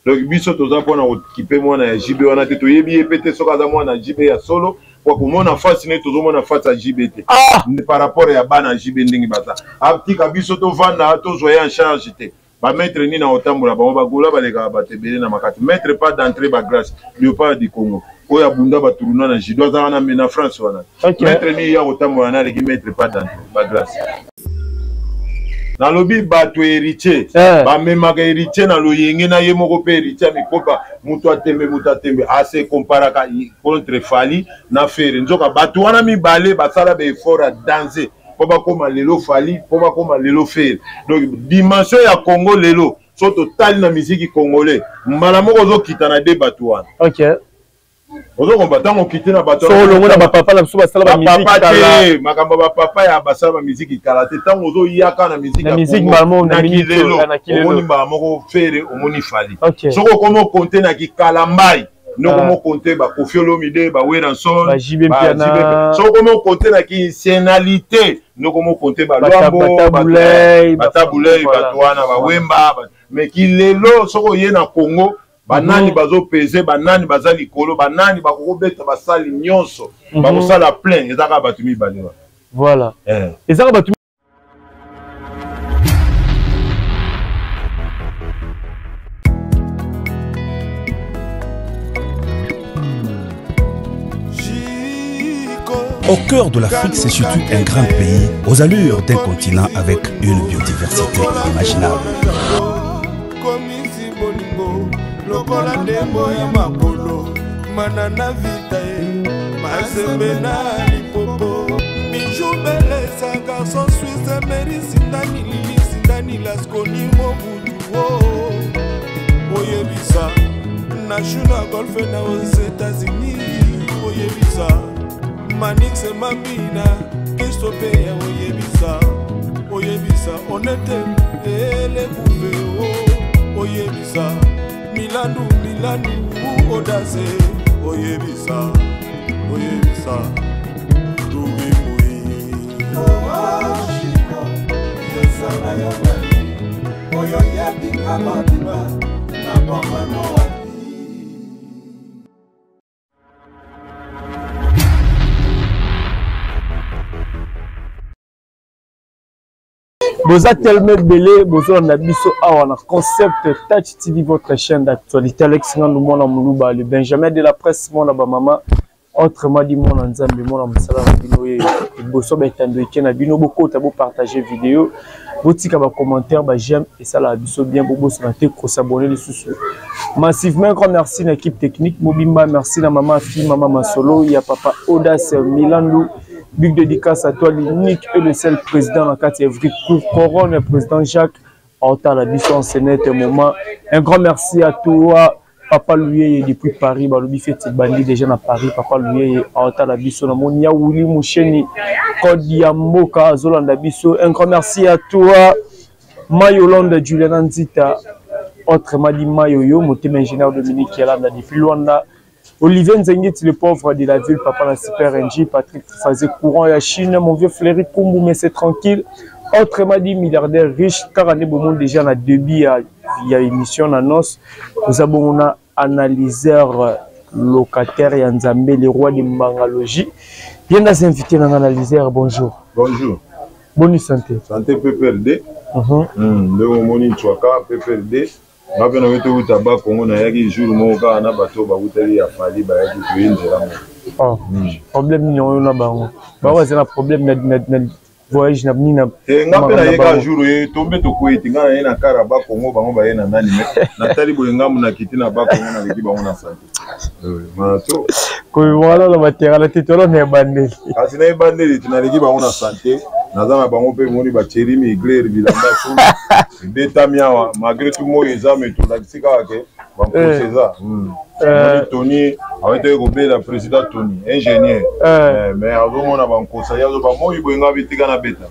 donc biso toza pona okipe mwana ya JB wana te toyebi epete soka za mwana JB ya solo kwa kumona face ne tozomona face ya JB te par rapport ya bana JB ndingi baza aptika biso to vanda to zoya en charge te ba mettre ni na otambola ba bagola baleka batebele na makati mettre pas d'entrée ba grâce Léopard du Congo oya bunda baturuna na jido za wana na France wana mettre ni ya otambola na leki mettre pas d'entrée ba grâce na lobi bato héritier ba memaka héritier na loyenge na ye moko pe héritier mikopa mutu atembe ase comparaka contre Fali na Fere nzoka bato wana mibale basala be effort à danser po bakoma lelo Fali po bakoma lelo Fere donc dimension ya Congo lelo so total na musique congolais mbala moko zo kita na de bato wana ozo kombatanga okite na bato so longo na papa na biso basala ba musique kala makamba ba papa ya basala ba musique kala te tango ozo yaka na musique malmo na kilelo omoni ba moko Fere omoni Fali soko komo konte na kikala mbai no komo konte ba Koffi Olomide ba Weranson ba JB Piana soko komo konte na ki senalité no komo konte ba Lwambo ba Tabulei ba Toana ba Wemba mais kilelo soko ye na Congo banani bazo pese banani bazali kolo banani bakobeta basali nyonso bakosala plein ezaka batu mibale voilà ezaka batu Au cœur de l'Afrique se situe un grand pays aux allures d'un continent avec une biodiversité inimaginable. Lokola ndembo ya makolo manana vita masembe na lipopo mijubele sa garçon suisse meri sindani lili sindani laskoni mobutu oyebisa national golf na aux États-Unis oyebisa Manix Mambina Christophe oyebisa onete ele bouve oyebisa Milanu Odaze oyebisa Dubi mui Shiko Yesana yobali Oyo yebi kamadiba Na bomba noati Vous êtes tellement belé, vous avez un concept Touch TV, votre chaîne d'actualité. Alex Ngandoumona Moulouba, le Benjamin de la presse, mon maman. Autrement dit, mon ensemble, mon ambassade, Bosso Betando, qui n'a vu beaucoup de partager vidéo. Vous avez des commentaires, j'aime et ça l'a bien beaucoup santé pour s'abonner les sous. Massivement, grand merci à l'équipe technique, Mobimba, merci à maman, fille, maman Masolo, il y a papa Audace Milandou. Big dédicace à toi, l'unique et le seul président en 4 février, couronne, président Jacques, Ota la mission en Sénat, moment. Un grand merci à toi, Papa Louis, depuis Paris, Balobi fait bandi déjà à Paris, Papa Louis, Ota la mission, Monia Wouli Moucheni, Kodiamoka, Zolanda Bisso. Un grand merci à toi, Mayolande Julien Nzita, autrement dit Mayoyo, mon thème ingénieur Dominique qui est là depuis Luanda. Olivier Nzenget, le pauvre de la ville, papa la Super NG, Patrick faisait courant à la Chine, mon vieux Fléry Koumou, mais c'est tranquille. Autrement dit, milliardaire riche, car on est bon déjà dans débit, il y a émission annonce. Nous avons un analyseur locataire et Nzambe, les rois de Mbangalogie. Bien dans invité dans analyseur, bonjour. Bonjour. Bonne santé. Santé PPRD. Le moni Chouaka, PPRD. Ngape na wetu utaba Kongo na yaki jour moka na bato ba utali ya Fali ba yaki kuinjela mo. Problème ni on na bango. Ba wa zena problème na voyage na nina. Ngape na yeka jour e tombe to kweti ngana na kara ba Kongo bango ba yena nani me. Na tali bo ngamu na kiti na ba Kongo na leki bango na santé. Mato. Ko wala la matera la titolo na bandeli. Kasi na bandeli tunaleki bango na santé. Nazana bango pe moni ba cherimi igler bilamba sulu. Beta miawa malgré tout moi examen tout la sika ke bango César. Tony avait été le président Tony ingénieur. Mais avant on a bango conseiller zo ba moi ibo bitika na beta.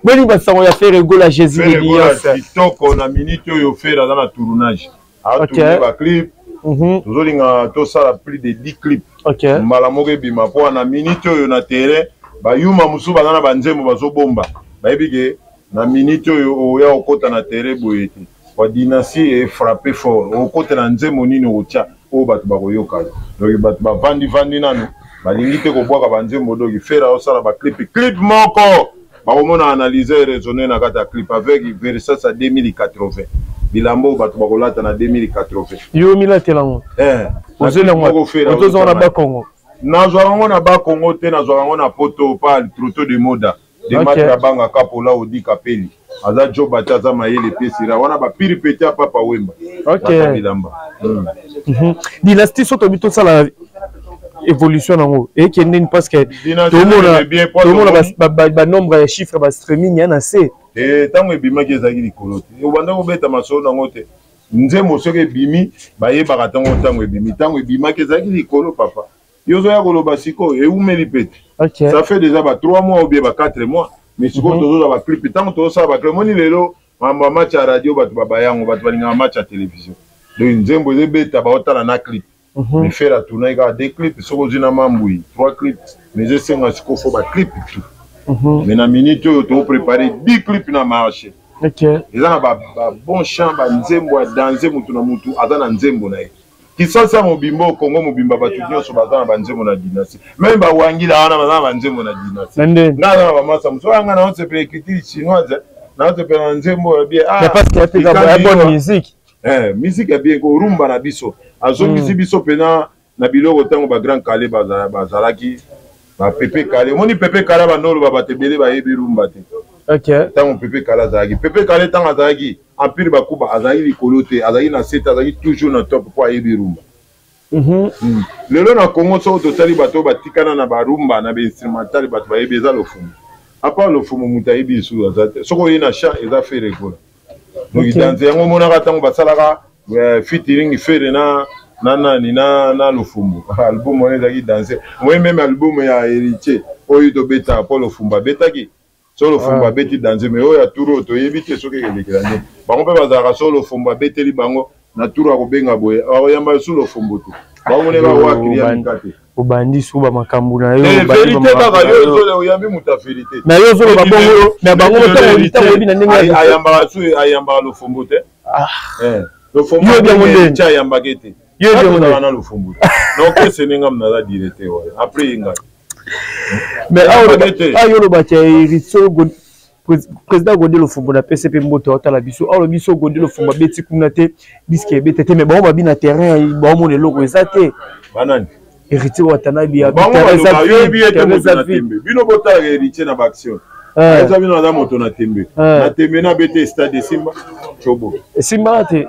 Boni ba sango ya faire rigola Jésus de Dios. TikTok on a minute yo faire dans la tournage. A tourner ba clip. Tozolinga to sala plus de 10 clips. Malamoke bima po na minute yo na terrain. Ba yuma musu ba na banzembo bazo bomba ba ebike na minute oyo ya okota na terre boyete wa dynastie est frappé fort au côté na nzembo nini otia o bato bakoyoka donc bato bavandi nanu balingi te kobwaka banzembo doki fera osala clip moko bakomona analyser raisonner na kata clip avec Versace à 2080 bilambo bato bakolata na 2080 yo milatelango ozozona ba Congo nazwaka na ba Congo te nazwaka na poto pa troto de moda de matra banga kapola odi kapeli aza jo bataza mayele pesira wana ba piripeti a papa wemba bilamba dynastie soto bito sala évolution nango et qui n'est parce que tout le monde ba nombre de chiffres ba streaming yana c'est tango ebima kezaki likolo te obanda kobeta masolo nango te nzembo soki ebimi bayebaka tango ebimi tango ebima kezaki likolo papa yozoya koloba sikoyo eumeli pete ça fait déjà 3 mois ou bien 4 mois mais sikoyo tozoza baclip tango tozosala baclip moni lelo mambo match ya radio bato babayango bato balingaka match ya télévision donc nzembo ezobeta baotala na clip mais faire la tournée kaka 2 clips soki ozwi na mambui 3 clips mais esenga sikoyo fo baclip tout mais na minute oyo topréparé 10 clips na marché eza na bon champ banzembo ya danse mutu na mutu aza na nzembo na ye kisasa mobimba o Congo mobimba bato nyonso baza na banzembo na dynastie même bawangila wana baza na banzembo na dynastie nga aza na bamasa mosu anga na osepela écriture chinoise na osepela na nzembo ya bien parce qu'il y a bonne musique musique ya bien korumba na biso azongisi biso pena na biloko ntango bagrand kale bazalaki bapepe kale omoni pepe kale bandoloba bato ebele bayebi rumba te ntango pepe kale azalaki pepe kale ntango azalaki empire bakuba azalaki likolo te azalaki na sete azalaki toujours na top po ayebi rumba lelo na Congo soko totali bato batikana na barumba na bainstrumental bato bayebi eza lofumu apa lofumu mutu ayebi lisusu aza te soko oye na chat eza fe rekola donc danse yango omonaka ntango basalaka featuring fere na lofumbu album wana ezalaki danse moi même album ya héritier oyo tobetaka mpo lofumbu abetaki so lofumbu abeti danse mais oyo ya turo toyebi te soki ekelekela nde bango mpe bazalaka so lofumbu abeteli bango na turo akobenga boye akoyamba su lofumbu tu bamoneka wakiliya mikate obandi su bamakambo na yo vérité kaka yo oyambi mutu ya vérité mais yo ozoloba bongo mais bango oyebi na ndenge ayambaka lofumbu te lofumbu ayambaki te na lofumbu donc esenenga mnaza directeur wana après yenga mais ayo olobaki Ritso président Godé lofumbu na PCP mboto otala biso ayo biso Godé lofumbu abeti kuna te biske ebete te mais bango babi na terrain baomona eloko eza te banani héritier watanabi ya bino botala héritier na baaction eza bino aza moto na tembe na bete stade esimba chobo esimba te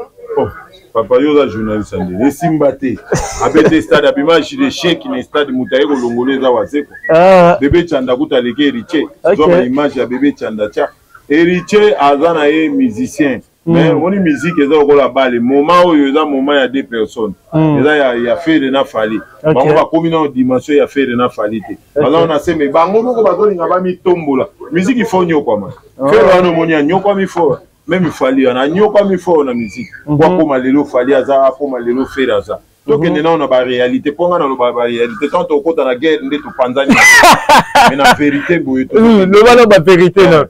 papa yo za journaliste ande esimba te abete stade abimage de chèque na stade mutu aye kolongola eza waseko bebe chanda kuta leki héritier zwa ba image ya bebe chanda tia héritier aza na ye musicien mais omoni musique eza lokola bale moment oyo eza moment ya 2 personnes eza ya fere na fali bango bakomi na dimension ya fere na fali te baza na seme bango moko bazolinga bamitombola musique ifo nyokwama fere wana omoni anyokwami fo même fali wana anyokwami fo na musique po akoma lelo fali aza akoma lelo fere aza tokende nao na baréalité mpo nga na loba baréalité tant tokota na guerre nde topanzani mais na vérité boye lobana bavérité na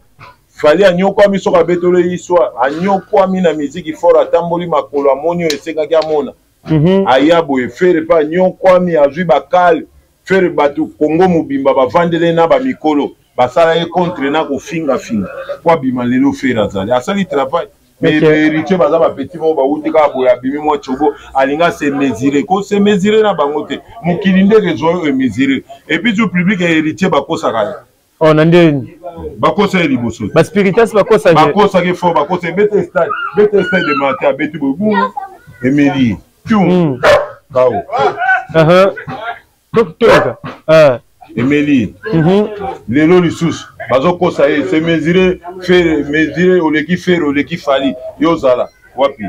fali anyokwami soki abetoli histoire anyokwami na miziki fort atamboli makolo amoni oyo esengaki amona aya boye fere mpe anyokwami azwi bakale fere bato kongo mobimba bavandele na bamikolo basala ye contre na kofingafinga po abima lelo fere azali asali travail mais héritier baza bapeti moko bauti kaka boye abimi mwa tsobo alinga se mesure ko se mesure na bango te mokili nde rezo oyo emesure epuis tu public ya héritier bakosaka ye na ndeni bakosa ye liboso baspiritas bakosaki fo bakosa bete stade de mate abeti boye emeli pium kao toka emeli lelo lisusu bazokosa ye se mesure fere mesure oleki fere oleki fali yozala wapi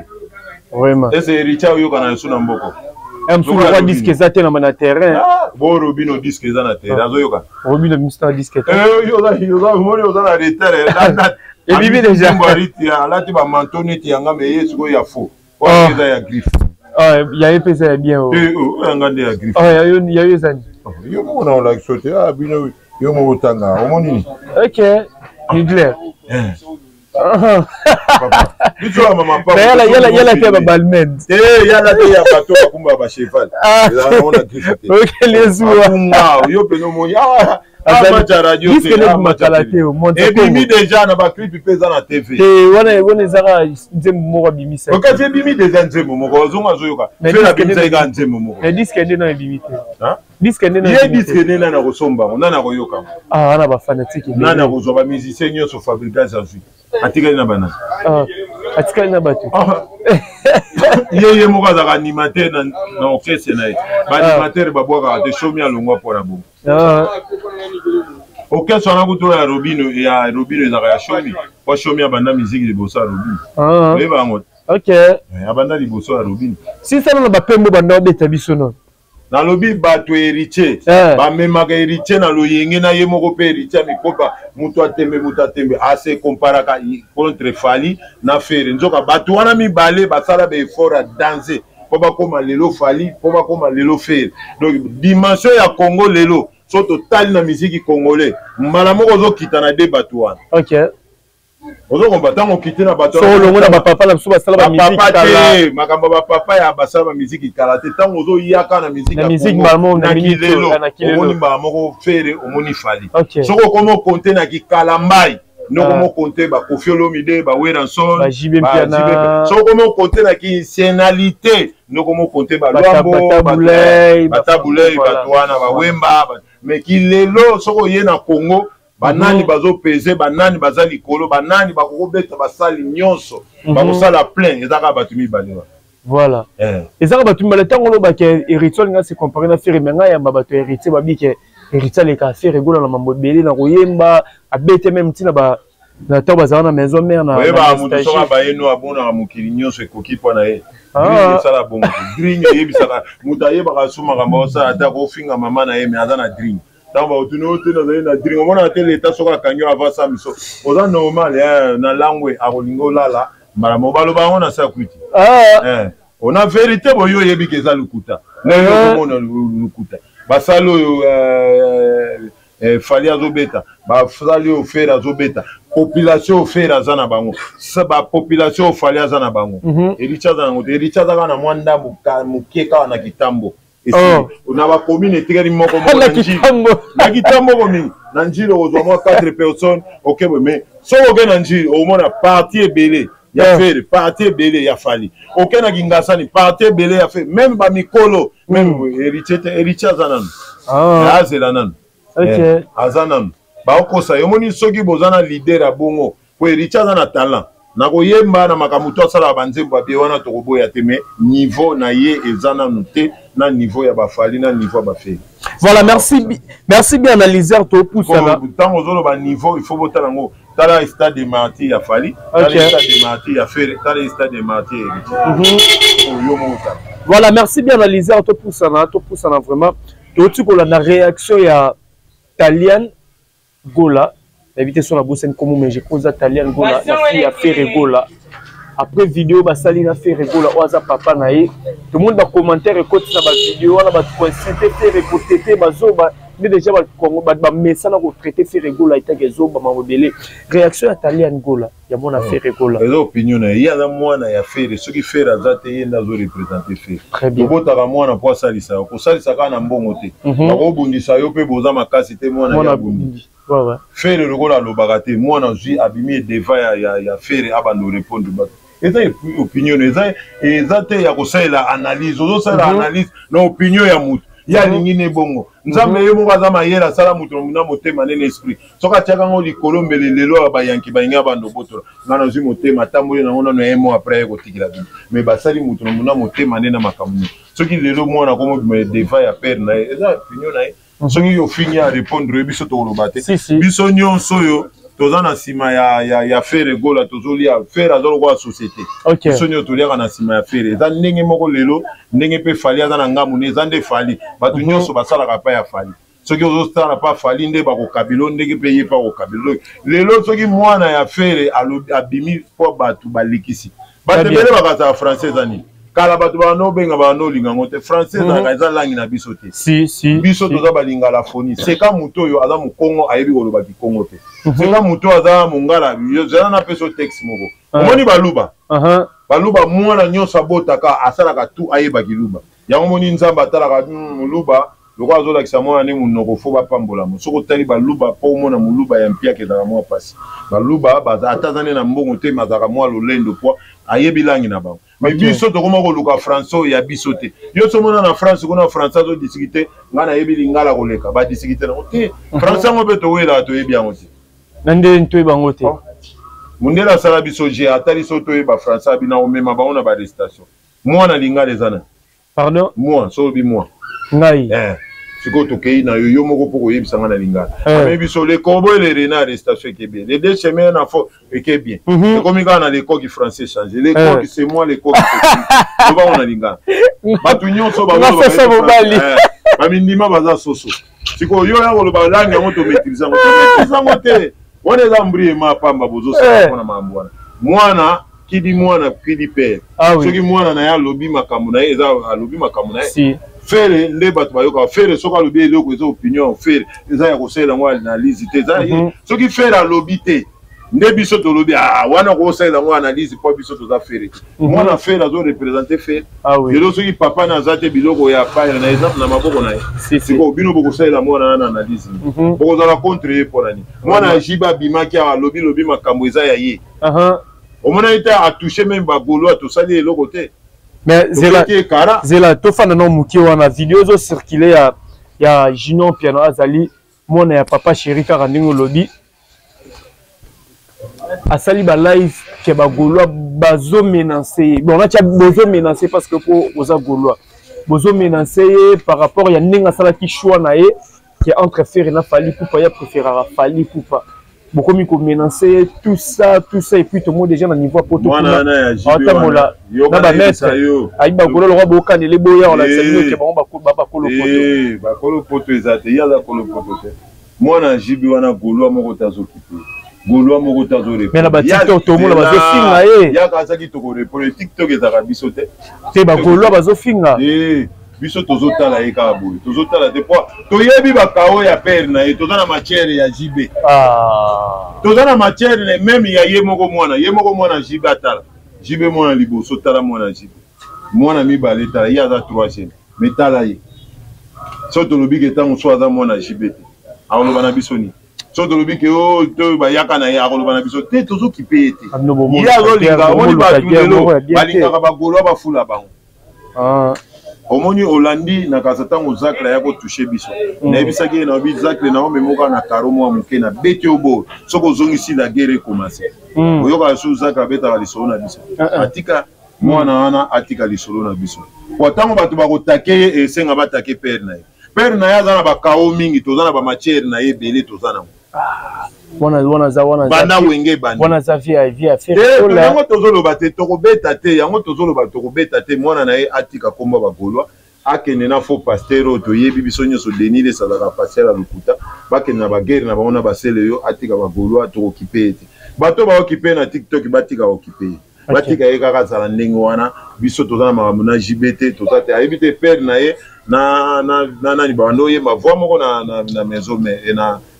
ese héritier oyoka na yesu na mboko msulu kwa disque eza te na terrain borobino disque eza na terrain azoyoka robino mista disque te moni oza na retard ebibi deja alati bamanto neti yanga me ye sikoyo ya faux eza ya griffe yaye mpe eza ya bien oyanga nde ya griffe yayo ezani yo moko na olakisa te bino yo moko otanga omoni nini ok nidler Papa. Biso ya mama papa. Yala te ba balmed. Yala te ya bato kumba ba cheval. On a griffe. OK les oua. Yo peno moni. Amacha radio te. Et bimi déjà na ba clip pesa na TV. Wana zara nzembo moko bimisa. OK, c'est bimi déjà nzembo moko zonga zoyoka. Mais la bimisa ga nzembo moko. Mais disque ndé na bimite. Hein? Disque ndé na. Ye disque ndé na kosomba, on na koyoka. Ah, on a ba fanatique. Na kozo ba musicien nyoso fabricage à vie. Atikali na bana. Atikali na bato. Ye moko za animateur na orchestre na. Ba animateur ba boka de show mi alongwa pona bo. Orchestre na kuto ya Robino za ya show mi. Kwa show mi abanda musique de bossa Robino. Oui ba ngot. OK. Abanda li bossa Robino. Si ça na ba pembo banda beta biso non. Na lobi bato héritier ba memaka héritier na loyenge na ye moko pe héritier mikopa mutu atembe assez comparaka contre Fali na Fere nzoka bato wana mibale basala be effort à danser po bakoma lelo Fali po bakoma lelo Fere. Donc dimension ya Congo lelo so total na musique congolais mbala moko zo kita na de bato wana. OK. Ozo kombatanga okite na bato solo ngona ba papa la biso basala ba musique kala makamba ba papa ya basala ba musique kala te tango ozo yaka na musique malmo na kilelo omoni ba moko Fere omoni Fali soko komo konte na kikala mbai noko mo konte ba Koffi Olomide ba Weranson ba JB Piana soko komo konte na ki senalité noko mo konte ba Lwambo ba Tabulei ba Twana ba Wemba mais kilelo soko ye na Congo banani bazo peser banani baza likolo banani bakoko beta basali nyonso bakosala plein ezaka batu mibale. Voilà. Ezaka batu mibale tango lo ba ke héritier nga se comparer na Fere menga ya bato héritier ba bi ke héritier le ka Fere gola na mambo belé na koyemba abete même tina ba na to bazana na maison mère na ba mutu soka ba yeno abona na mokili nyonso ekoki pona ye green sala bongo green yebisaka mutu ayeba ka suma ka mbosa ata ko finga mama na ye me azana green. Dans votre note, na drink, on a l'état sur la canyon avant ça, miso. On a normal, na langue, à Rolingo Lala, madame Obaloba, on a ça cuiti. On a vérité, boyo yebi keza lukuta. On a lukuta. Basalo, Falia Zobeta, Basalio Fera Zobeta, population Fera Zanabango, Saba population Falia Zanabango. Et Richard Zana Mwanda Mukeka na Kitambo. On a pas commis les terres moko na kitambo komi na njilo ozoma 4 personnes OK mais so oge na njilo au moins partie belé ya Fere partie belé ya Fali OK na kingasani partie belé ya Fere même ba mikolo même héritier zanan azela nan OK azanan ba okosa yomoni soki bozana leader ya bongo ko héritier zana talent na koyemba na makamuto asala banzembo ba wana tokoboya te mais niveau na ye ezana noté na niveau ya bafali na niveau ba Fere. Voilà, merci bien analyseur to poussa na tant ozolo ba niveau il faut boter nango tala stade de Marti ya Fali tala stade de Marti ya Fere tala stade de Marti voilà, merci bien analyseur to poussa na vraiment to ko la réaction ya Talian Gola éviter sur la bossine comme mais je pose à Talian Gola la fille a fait Gola après vidéo basali na fait Gola oza papa na ye tout le monde va commenter écoute na ba vidéo na ba consulter faire écouter bazoba mais déjà ba Congo ba message na ko traiter fait Gola ita kezoba mabele réaction à Talian Gola ya mona fait Gola les opinions il y a mwana ya Fere ce qui fait azate yenda zo représenter Fere très bien botaka mwana po salisa ko salisa kana mbongo te ko bundisa yo pe boza makasi te mwana ya bundi Fere lokola lobaka te mwana zwi abimi deva ya Fere abando répondre ba eza opinion eza te ya kosalela analyse ozosala analyse na opinion ya mutu ya lingi ne bongo nzambe ye moko aza mayela sala mutu na motema nene esprit soki atiaka ngo likolo mbele lelo bayanki balinga bando botola nga nazwi motema atamboli nango nano ye mo apres ye kotikila bino mais basali mutu na motema nde na makambo soki lelo mwana komobima deva ya pere na ye eza opinion na ye soki ofini ya répondre biso tokoloba te biso nyonso oyo toza na nsima ya Fere Gola tozolia Fere azolokola société biso nyonso toliaka na nsima ya Fere eza ndenge moko lelo ndenge mpe Fali aza na ngambu ne eza nde Fali bato nyonso basalaka pa ya Fali soki ozosala pa Fali nde bakokabilo ndenge mpe ye pa kokabilo lelo soki mwana ya Fere abimi mpo bato balekisi bato ebele bakazala français eza nini kala bato bano benga bano lingango te français na eza langi na biso te si biso toza balinga la phonie seka muto yo aza mukongo ayebi koloba kikongo te seka muto aza mongala yo zela na peso texte moko omoni baluba baluba mwana nyonso abotaka asalaka tu ayeba kiluba yango moni nzambe atalaka moluba loko azolakisa mwana ne munoko fo bapambola mo soko tali baluba po mona moluba ya mpia kezaka mwa pasi baluba baza atazane na mbongo te mazaka mwa lolendo po ayebi langi na bango mais biso tokoma koluka français ya biso te yo somona na France kuna français azo discuter nga na yebi lingala koleka ba discuter na te français ngo beto wela to yebi yango te nande nto bango te mundela sala biso je atali soto yeba français bina o mema ba ona ba arrestation moi na lingala ezana pardon moi so bi moi ngai siko tokei na yo moko poko yebisa nga na lingala mais biso le corbeau le renard arrestation qui bien les deux chemins na fo qui bien et comme quand na les coqs français changer les coqs c'est moi les coqs to ba ona lingala batu nyonso ba ba mindima baza soso siko yo ya ko ba langi ngo to maîtriser ngo te on est embrouillé ma pamba bozo sa kona mambwana mwana kidi mwana kidi père soki mwana na ya lobi makambo na eza lobi makambo na si fere nde bato bayoka fere soki alobi eloko eza opinion fere eza ya kosalela ngo analyse te eza soki fere alobi te nde biso tolobi wana kosalela ngo analyse mpo biso toza fere te mwana fere azorepresente fere lelo soki papa naza te biloko ya paya na exemple na maboko na ye siko bino bokosalela mwana na analyse bokozala contre ye mpo nani mwana ya jiba abimaki alobi makambo eza ya ye omona ete atouche meme bagolo atosali eloko te mais zela tofanda no muki wana video zo circuler ya Junior Piano azali mona ya papa chéri kaka ndingo lobi asali ba live ke bagolo bazo menacer bon on a tia bozo menacer parce que pour oza golo bozo menacer par rapport ya ndinga sala ki choix na ye qui entre faire na Fally Ipupa ya préférera Fally Ipupa beaucoup mi menacer tout ça et puis tout le monde déjà na niveau poto mwana na ya jibe na ba maître ayi ba golo lo boka ne le boya on la salino ke ba kolo poto ba kolo poto ezate ya za kolo poto te mwana jibe wana golo moko tazo kipe golo moko tazo rep mais na ba TikTok to mona bazo finga ya ka saki to ko rep TikTok ezaka biso te ba golo bazo finga biso tozotala ye kaka boye tozotala te po toyebi bakao ya pere na ye toza na matière ya jibe toza na matière meme ya ye moko mwana jibe atala jibe mwana liboso tala mwana jibe mwana mibale tala ye aza troisième mais tala ye so tolobi ke ntango so aza mwana jibe te akoloba na biso nini so tolobi ke o to bayaka na ye akoloba na biso te tozokipe ye te ye azolinga omoni bato lelo balingaka bagolo bafula bango omoni olandi na kasa ntango zakle ya kotouche biso nayebisaki ye na obi zakle na omemoka na karo mwa moke na bete obo soki ozongisi la guerre ekomase oyokaka so zakle abetaka lisolo na biso atika mwana wana atika lisolo na biso po ntango bato bakotake ye esenga batake pere na ye pere na ye aza na bakao mingi toza na bamatiere na ye ebele toza nango banda wenge banyango tozoloba te tokobeta te yango tozoloba tokobeta te mwana na ye atika komba bagolwa akende na faux pasteur oyo toyebi biso nyonso denis esalaka pasteur ya lokuta bakende na bagere na bango na basele yo atika bagolwa tokokipe ye te bato baokipe na tiktok batika baokipe ye batika ye kaka azala ndenge wana biso toza na makambo na jibe te toza te ayebi te pere na ye na nani bando oyemba voi moko na maison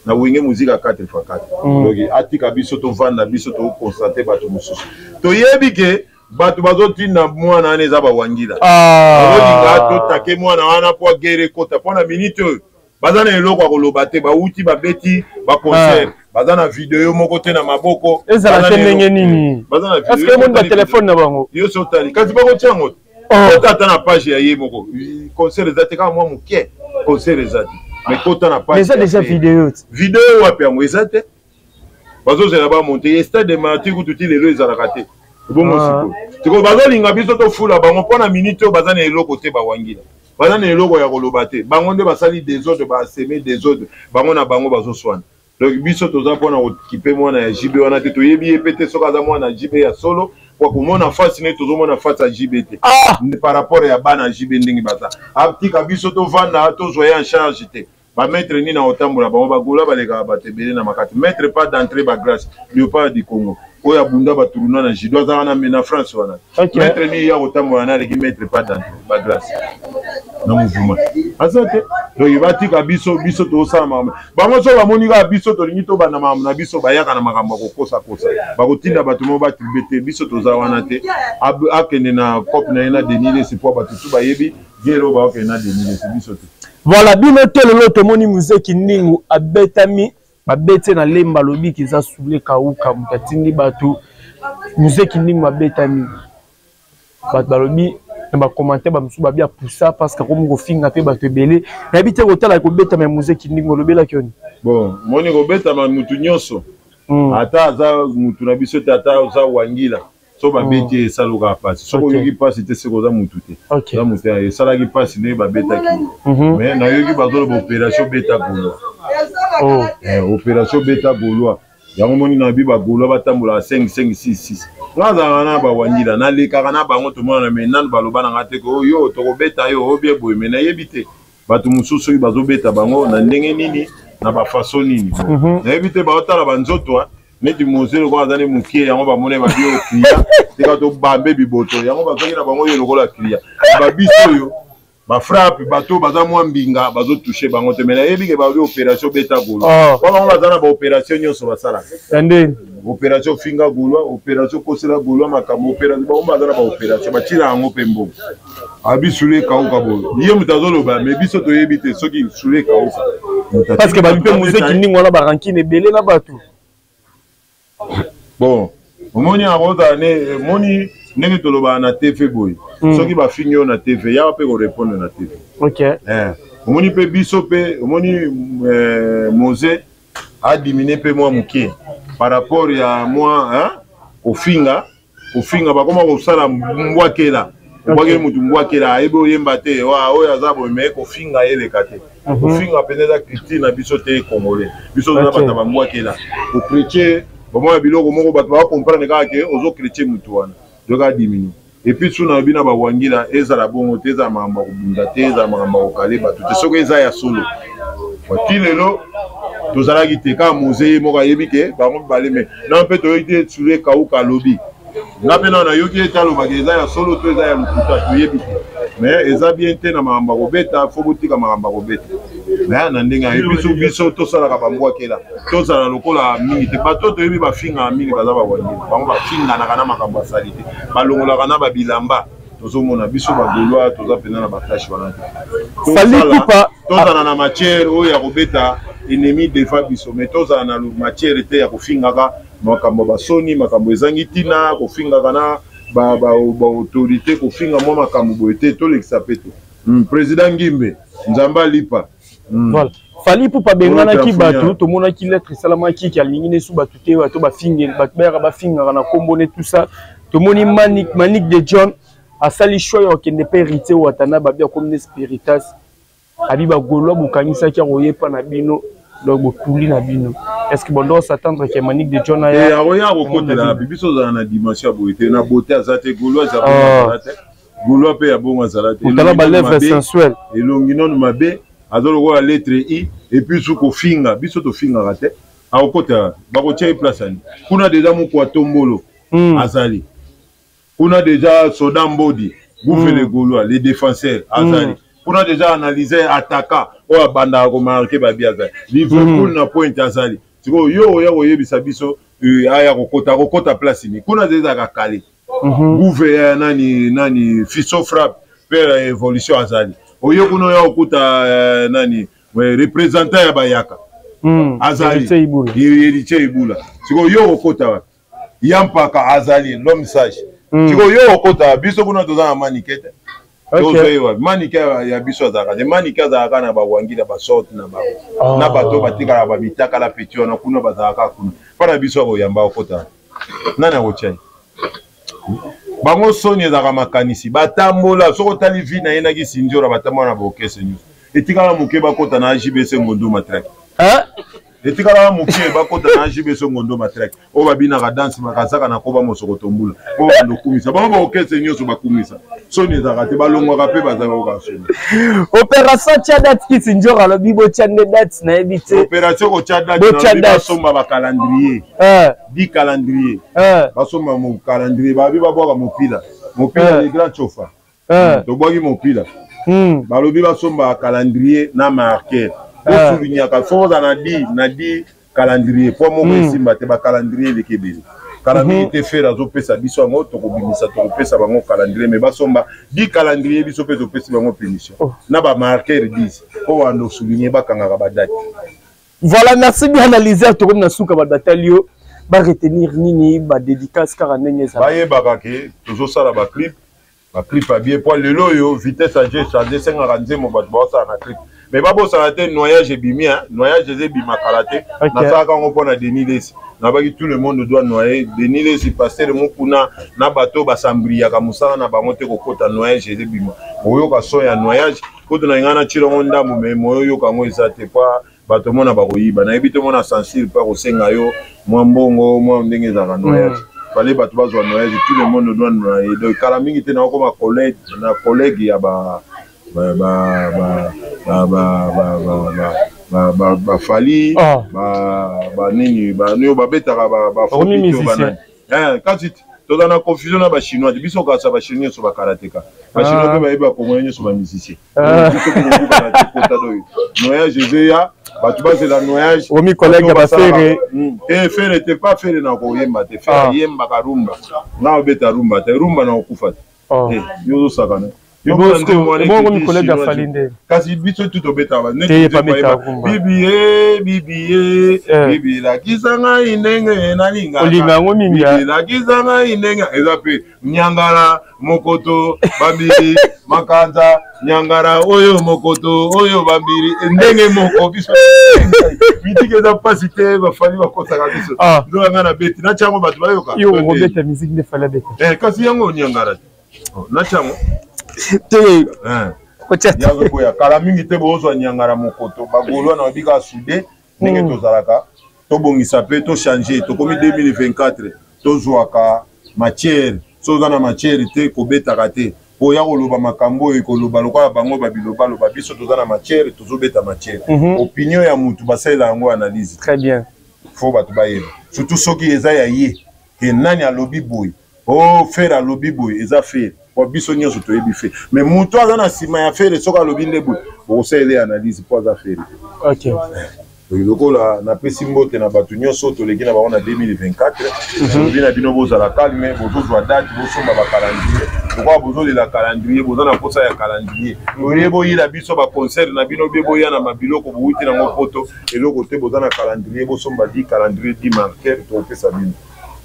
na wenge muzika 4x4 donc atika biso tovanda biso tokonstate bato mosusu toyebi ke bato bazotinda mwana wana eza bawangila olinga totake mwana wana po agere kota mpo na minute oyo baza na eloko ya koloba te bauti babeti baconcert baza na video moko te na maboko ezala te ndenge nini eske emoni batelefone na bango yo so otali kasi bakotiango otata na page ya ye moko concert eza te kaka mwa moke concert eza te mais kota na page eza déjà video wapi yango eza te bazozela bamonte ye stade martir kututi lelo ezalaka te bongo siko bazolinga biso tofula bango mpo na minute oyo baza na eloko te bawangila baza na eloko ya koloba te bango nde basali desordre baseme desordre bango na bango bazoswana donc biso toza mpona kokipe mwana ya jibe wana te toyebi ye pe te soki aza mwana ya jibe ya solo po komona fasi ne tozomona fasi ya jibe te par rapport ya bana ya jibe ndenge baza atika biso tovanda tozwa ye en charge te bamaître nini na otambola bango bagola balekaka bato ebele na makati maître pas d'entrée bagrâce léopard du Congo oya bunda baturuna na jido za wana mena France wana maître ni ya otambola na leki maître pas dans ba glace na mouvement asante donc batika biso to sa mama bango so ba monika biso to lingi to bana mama na biso bayaka na makambo kokosa bakotinda bato mo ba tribete biso to za wana te akende na cop na ina denile c'est pour bato tout bayebi gero ba okende na denile c'est biso te. Voilà bino telo to moni Muzeki Ndingu abetami babete na lemba lobi kiza soule kauka mukatindi bato Muzeki Ndingu abetami bato balobi ba commenter ba musu ba bia poussa parce que comme go finga pe bato ebele na bité ko tala ko beta mais Muzeki Ndingu lobela kioni bon moni ko beta ma mutu nyonso ata za mutu na biso tata za wangila so ba beti saluka passe so ko yoki passe te seko za mutu te za mutu ya sala ki passe ne ba beta ki mais na yoki ba zo opération beta golo opération beta golo yango moni na bi ba golo batambola 5-5-6-6 ngaza na ba wangila na leka na bango to mona mais nan baloba na ngate ko yo to ko beta yo obie boy mais na yebite bato mususu bazo beta bango na ndenge nini na ba façon nini na yebite ba otala banzoto neti mozelo ko azane mukie yango ba mona ba bio kliya te ka to bambe biboto yango ba zongi na bango yo lokola kliya ba biso yo ba frappe bato baza mwa mbinga bazo toucher bango te mais na yebike ba opération beta golo wala on bazana ba opération nyonso basala ende opération finga golo opération kosela golo makambo opération ba bazana ba opération ba tira yango pembo abisule kauka bo ye mutazolo ba mais biso to yebite soki sule kauka parce que ba bipe Muzeki Ndingu wala ba rankine belé na bato. Bon, moni aroza ne moni nenge toloba na TV boy. Soki ba finyo na TV, ya pe ko répondre na TV. OK. Moni pe biso pe moni Mose a diminué pe moi mukie par rapport ya moi au finga ba koma ko sala mbwakela. Mbwakela mutu mbwakela ebe oyemba te wa oya zabo me ko finga ele kate. Ko finga peneza Christine na biso te congolais. Biso na bata ba mbwakela. Ko chrétien bon moi biloko moko bato ba comprendre ka ke ozo chrétien mutu wana doka diminu et puis suna bina ba wangila ezala bongo te za mamba ko bunda te za mamba ko kale bato te soko eza ya solo wakilelo tozala kiteka musée moko yebike ba mo balé mais na pe to yite tsule kauka lobi na pe na yoki etalo ba eza ya solo to eza ya lukuta to yebike mais eza bien te na mamba ko beta fo botika mamba ko beta mais na ndinga episo biso to sala ka bambwa kela to sala lokola mingi te bato to yebi ba finga mingi baza ba wandi bango ba finga na kana makambo salite balongola kana ba bilamba tozo mona biso ba golwa toza pena na batashi wana fali kupa to sala na matière o ya kobeta ennemi defa biso mais to sala na matière te ya kofinga ka makambo basoni makambo ezangi tina kofinga kana ba autorité kofinga mo makambo boete to lekisa peto président Ngimbe Nzamba lipa. Voilà. Fali pour pas bengana ki batu to mona ki lettre salama ki alingine sou batu te bato ba finge bat bera ba finga na kombone tout ça to moni Manik de John a sali choix yo kende pe hérité ou atana ba bia comme spiritas abi ba golo bukanyisa ki royepa na bino donc bokuli na bino est-ce que bon doit s'attendre que Manik de John a ya roya bokote la biso za na dimension boité na beauté azate golo azate golo pe ya bongo azate utala ba lèvres sensuelles elongi non mabe azolo ko la lettre I et puis sous ko finga biso to finga rate a okota ba ko tie place ani kuna déjà mo kwa tombolo azali kuna déjà soda mbodi bouffe les gaulois les défenseurs azali kuna déjà analyser attaquant o banda ko marquer ba bia azali Liverpool na point azali tiko yo ya ko yebisa biso aya ko kota place ni kuna déjà ka kale bouffe nani fiso frappe per évolution azali oyo kuno ya okuta nani représentant ya bayaka azali héritier ibula siko yo okota wa yampaka azali l'homme sage siko yo okota biso kuna toza na manikete tozo manike ya biso azaka de manike azaka na bawangila ba sorte na ba na bato batika ba bitaka la petio na kuna bazaka kuna para biso ko yamba okota nani akochai bango soni ezaka makanisi batambola soko tali vi na yena ki sinjora batambola na bokese nyuso etikala muke bakota na JBC Ngondu matraki etikala mokie bakota na jibe so ngondo matrek o babina ka danse makasaka na koba mosoko tombula o bando kumisa ba okese nyoso bakumisa so ni za kate balongwa ka pe baza ko kasona opération Tchadat qui sinjora lo bibo tchande date na ebite opération ko Tchadat na somba ba calendrier di calendrier basomba mo calendrier ba biba boka mopila les grands chauffeurs to boki mopila balobi basomba calendrier na marquer o souligner ka foza na di calendrier pour mo simba te ba calendrier le kebeli calendrier te faire azo pesa biso ngo to kobimisa to pesa bango calendrier mais basomba di calendrier biso pe to pesa bango permission na ba marquer 10 o wando souligner ba kanga ba date. Voilà, merci bien analysé to comme na suka ba batalio ba retenir nini ba dédicace car ndenge ça ba yeba ke toujours ça la ba clip a bien pour le loyo vitesse à j'ai chargé 5 mo ba ça na clip. Mais pas pour ça, noyage et bimia, noyage et bima karaté. Na ça quand on prend la Denilesi, na baki tout le monde doit noyer. Denilesi passer le mukuna na bateau basambria kamusana na bamote kokota noyage et bima. Oyo ka soya noyage, ko na ngana chiro nda mu me moyo ka ngo izate pa bateau mona bakoyiba. Na ebite mona sensible pa ko senga yo mwa mbongo mwa ndenge za noyage. Fallait bateau bazwa noyage, tout le monde doit noyer. Donc kalamingi te na ko ma collègue ya fali nini nio babetaka kasi toza na confusion na ba chinois biso kasa ba chinois so ba karateka ba chinois pe ba yeba kongo nyo so ba musicien noyage ezeya batu bazela noyage omi collègue ba fere fere te pas fere na ko yemba te fere yemba ka rumba na obeta rumba te rumba na okufa yo sakana yo mon collègue a falinde kasi biso tout obetaba bibi la kisanga inenge na linga olinga ngominga bibi la kisanga inenge ezape nyangara mokoto babiri makanza nyangara oyo mokoto oyo babiri ndenge moko biso bitike za pasite ba fali ba kotaka biso ndo ngana beti na chango batu bayoka yo robeta musique de fala beta kasi yango nyangara na chango ya kala mingi te bozwa nyangara mokoto bagolwa na bika sude ndenge tozalaka to bongisa pe to changer to komi 2024 tozwaka matière soza na matière te kobetaka te po ya koloba makambo e koloba lokola bango babiloba loba biso toza na matière tozobeta matière opinion ya mutu basalela yango analyse très bien faut batu bayeba surtout soki eza ya ye ke nani alobi boy o faire alobi boy eza faire biso nyonso toyebi fe mais mutu aza na sima ya fere soka alobi ndebo okosala analyse po aza fere ok lokola napesi mbote na bato nyonso toleki na bango na 2024 olobi na bino bozala calme bozozwa date bosomba bacalendrier lokola bozolela calendrier boza na posa ya calendrier oye boyila biso baconcert na bino bie boya na mabiloko bowuti nango poto eloko te boza na calendrier bosomba di calendrier di marquer tokopesa bino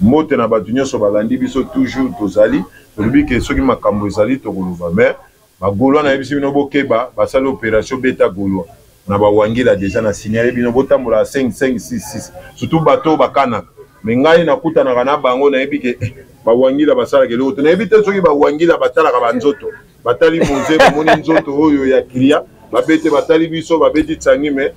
mbote na bato nyonso balandi biso toujours tozali tolobi ke soki makambo ezali tokoloba mais bagolwa na yebisi bino bokeba basali opération beta golwa na bawangila deja na signale bino botambola 5-5-6-6 surtout bato bakanaka mais ngai nakutanaka na bango nayebi ke bawangila basalaka eloko te nayebi te soki bawangila batalaka banzoto batali moze bamoni nzoto oyo ya kilia babete batali biso babeti tsangi mais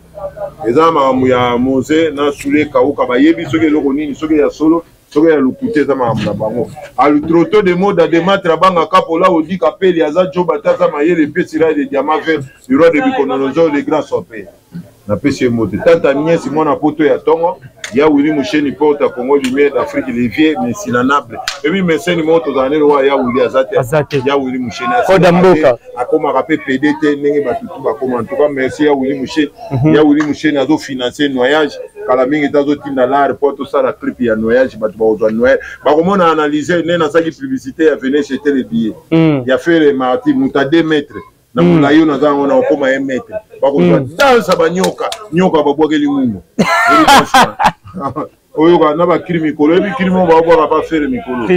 eza makambo ya moze na sule kauka bayebi soki eloko nini soki ya solo soki ya lukute eza makambo na bango alutroto de moda de matre abanga kapola odika peli aza jo bataza mayele epesi rai de diamant vert du roi de bikonolozo le grand sope napesi ye mote tata niesi mwana poto ya tongo ya wili musheni pota Congo lumière d'Afrique levier mesinanable ebi meseni mo tozala nelo wa ya wili azate ya wili musheni akomaka pe PDT ndenge batutu bakoma en tout cas merci ya wili musheni ya wili musheni azo financer noyage kala mingi tazo tinda la report ça la trip ya noyage batu bazwa noyage bakomona analyser nena saki publicité ya venir acheter les billets ya faire les marti muta 2 mètres na mulayo na zango na okoma 1 mètre bakozwa dansa banyoka nyoka babwakeli mungu oyo na ba crime mikolo ebi crime ba bwaka pas faire mikolo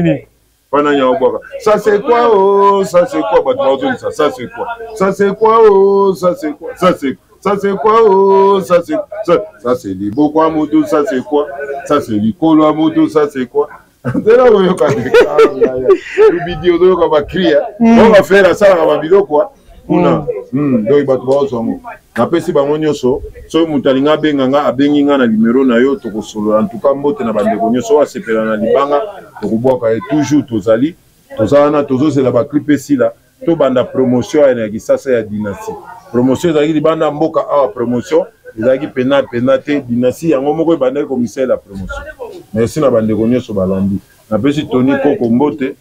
pana nya bwaka ça c'est quoi oh ça c'est quoi batu bazoni ça c'est quoi ça c'est quoi oh ça c'est quoi ça c'est ça c'est quoi oh ça c'est ça c'est libo kwa moto ça c'est quoi ça c'est likolo a moto ça c'est quoi ndela oyo ka vidéo do ka ba cria on va faire ça na ba biloko kuna donc bato bazongo napesi bango nyonso soki moto alingi abenganga abengi nga na numero na yo tokosolola en tout cas mbote na bandeko nyonso oyo asepela na libanga tokobwaka ye toujours tozali toza wana tozozela baclip esila tobanda promotion ya kisasa ya dynastie promotion ezalaki libanda mboka awa promotion ezalaki pena te dynastie yango moko ebandaki komisaire ya promotion merci na bandeko nyonso balandi napesi Tony Koko mbote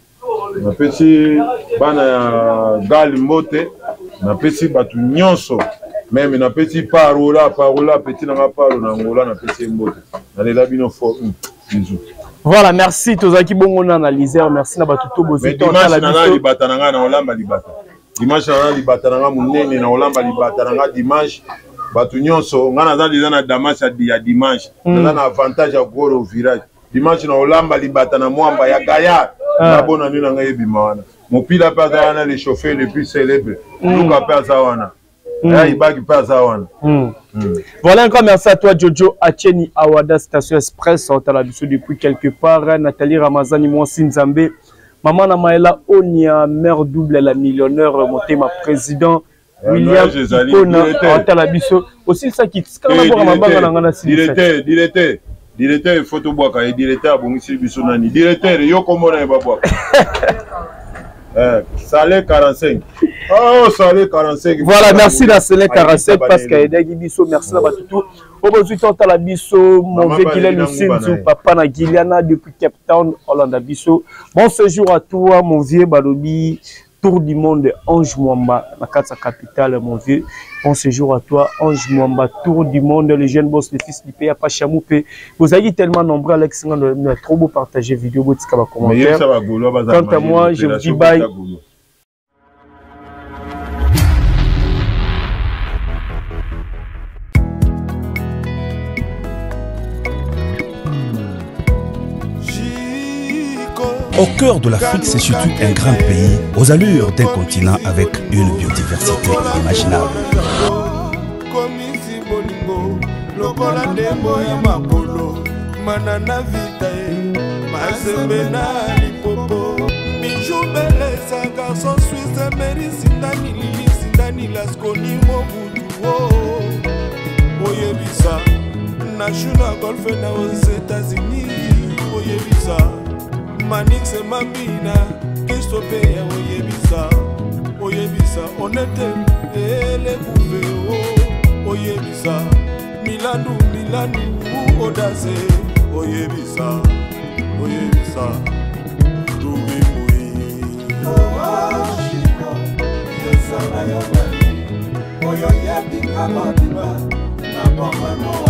napesi bana ya gali mbote napesi bato nyonso meme napesi parola petit nanga paro na ngola napesi mbote nalela bino fo bisous. Voilà, merci tozaki bongo na analyser, merci na bato to bozi to la biso libata nanga na olamba libata dimanche na libata nanga munene na olamba libata nanga dimanche bato nyonso nga naza déjà na damas ya dimanche naza na avantage ya goro village dimanche na olamba libata na mwamba ya gaya na bona nini nanga yebima wana mopila pe aza wana le chauffeur le plus célèbre luka pe aza wana ibaki pe aza wana. Voilà, encore merci à toi Jojo Acheni Awada Station Express on t'a l'habitude depuis quelque part. Nathalie Ramazani Mwansi Nzambe Maman Namaela Onia mère double la millionnaire monté ma président William Kona on t'a l'habitude aussi ça qui directeur photo boaka et directeur abongisi biso nani directeur yo komona babwa Salé 45. Oh, Salé 45. Voilà, merci la Salé 45 parce qu'il y a des biso. Merci la Batutu. Aujourd'hui, tu as la biso. Mon vieux Guylaine Sinzu, papa na Guyliana depuis Cape Town, Hollande biso. Bon séjour à toi, mon vieux Balobi. Tour du monde, Ange Mwamba, la capitale, mon vieux. Bon séjour à toi, Ange Mwamba, tour du monde, le jeune boss, le fils du pays, Pachamoupé. Vous avez tellement nombreux, Alex, on a trop beau partager vidéo, vous avez commentaire. Quant à moi, je vous dis bye. Au cœur de l'Afrique, c'est surtout un grand pays, aux allures d'un continent avec une biodiversité inimaginable. Manix et Mabina, Christophe Oyebisa, honnête et les bouffées, Oyebisa, Milano, Audace, Oyebisa, Louis Moui, Chico, Yesana Yabali, Oyoyebi Kamadiba, Namamano.